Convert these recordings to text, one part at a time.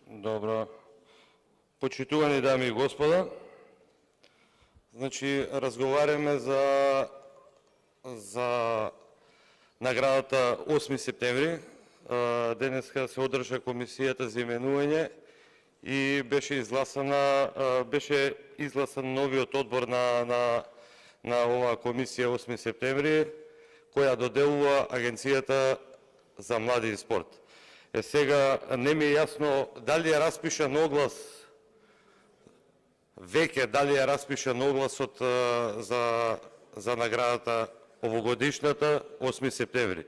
Добро. Почитувани дами и господа, значи разговаряме за наградата 8 септември. Денеска се одржа комисијата за именување и беше изгласан новиот одбор на оваа комисија 8 септември, која доделува Агенцијата за млади и спорт. Сега не ми е јасно дали е распишан оглас дали е распишан огласот за наградата овогодишната 8 септември.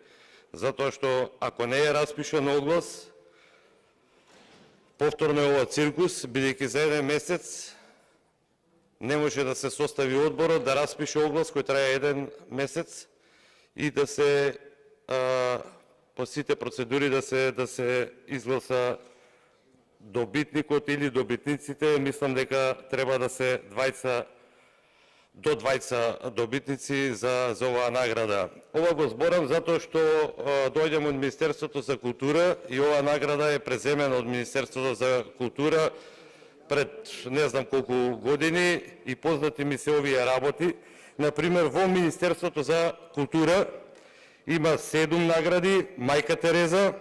Затоа што ако не е распишан оглас, повторно е ова циркус, бидејќи за еден месец не може да се состави одборот, да распише оглас кој трае еден месец и да се по сите процедури да се изгласа добитникот или добитниците. Мислам дека треба да се до 20 добитници за оваа награда. Ова го зборам затоа што доаѓам од Министерството за култура и оваа награда е преземена од Министерството за култура пред не знам колку години и познати ми се овие работи. Например, во Министерството за култура има 7 награди: Мајка Тереза,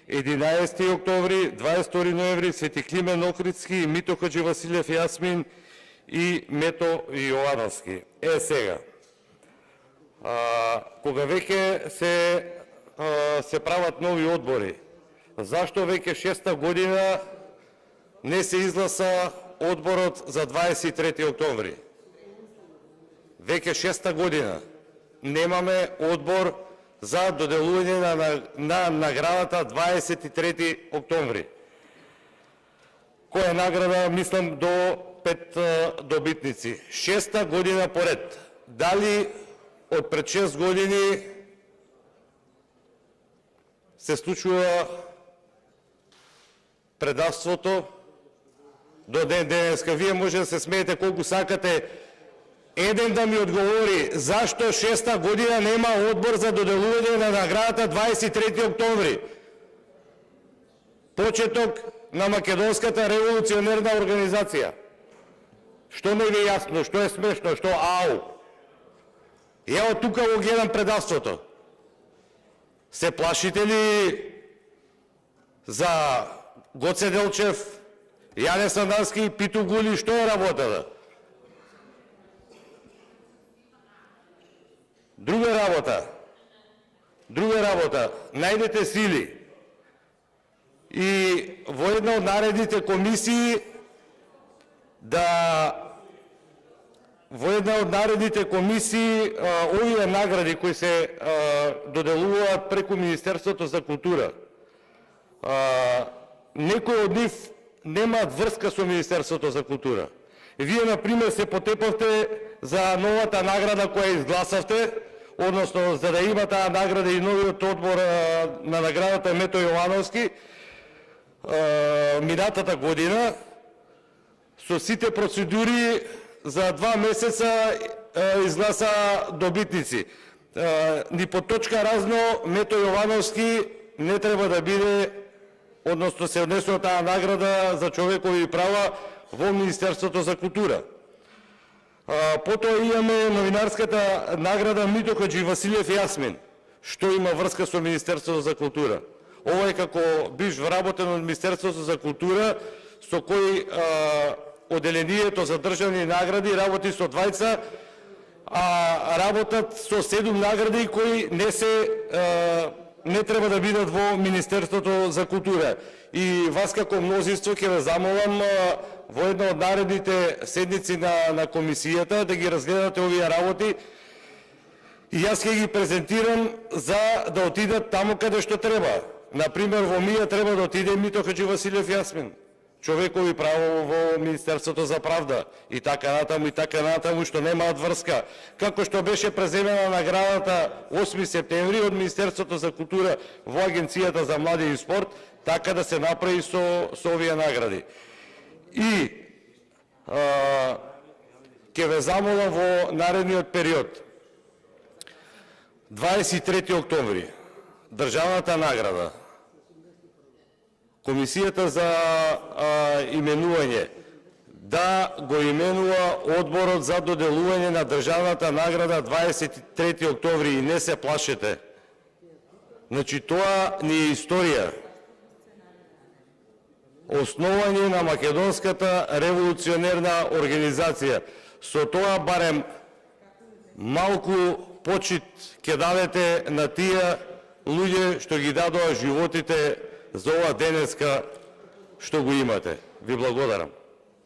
11 октомври, 22 ноември, Свети Климен Охридски, Мито Хадживасилев Јасмин и Мето Јовановски. Сега, кога веќе се прават нови одбори, зашто веќе 6-та година не се изгласа одборот за 23 октомври? Веќе 6-та година немаме одбор за доделување на наградата 23 октомври. Која награда, мислам, до 5 добитници. 6-та година поред. Дали од пред 6 години се случува предавството до ден денеска? Вие може да се смеете колку сакате. Еден да ми одговори зашто 6-та година нема одбор за доделување на наградата 23 октомври. Почеток на Македонската револуционерна организација. Што не ви е јасно, што е смешно, што ау? Ево тука го гледам предавството. Се плашите ли за Гоце Делчев, Јане Сандански и Питу Гули? Што е работата? Друга работа, најдете сили и во една од наредните комисии овие награди кои се доделуваат преку Министерството за култура, некои од нив немаат врска со Министерството за култура. Вие, например, се потепавте за новата награда која изгласавте, односно за да има таа награда и новиот одбор на наградата Мето Јовановски минатата година, со сите процедури за 2 месеца изгласа добитници. Ни по точка разно Мето Јовановски не треба да биде, односно се однесува таа награда за човекови права во Министерството за култура. Потоа имаме новинарската награда Мито Хадживасилев Јасмин, што има врска со Министерството за култура. Ова е како биш вработен од Министерството за култура, со кој оделението за државни награди работи со 20, а работат со 7 награди кои не треба да бидат во Министерството за култура. И вас како мнозинство ќе ве замолам во една од наредните седници на комисијата да ги разгледате овие работи и јас ќе ги презентирам за да отидат таму каде што треба. Например, во МИА треба да отиде Мито Хадживасилев Јасмин, човекови право во Министерството за правда и така натаму, што немаат врска. Како што беше преземена наградата 8 септември од Министерството за култура во Агенцијата за млади и спорт, така да се направи со овие награди. И ќе ве замолам во наредниот период. 23 октомври, државната награда Комисијата за именување да го именува одборот за доделување на државната награда 23 октомври и не се плашете. Значи тоа не е историја. Основање на македонската револуционерна организација. Со тоа барем малку почит ќе дадете на тие луѓе што ги дадоа животите за ова денеска што го имате. Ви благодарам.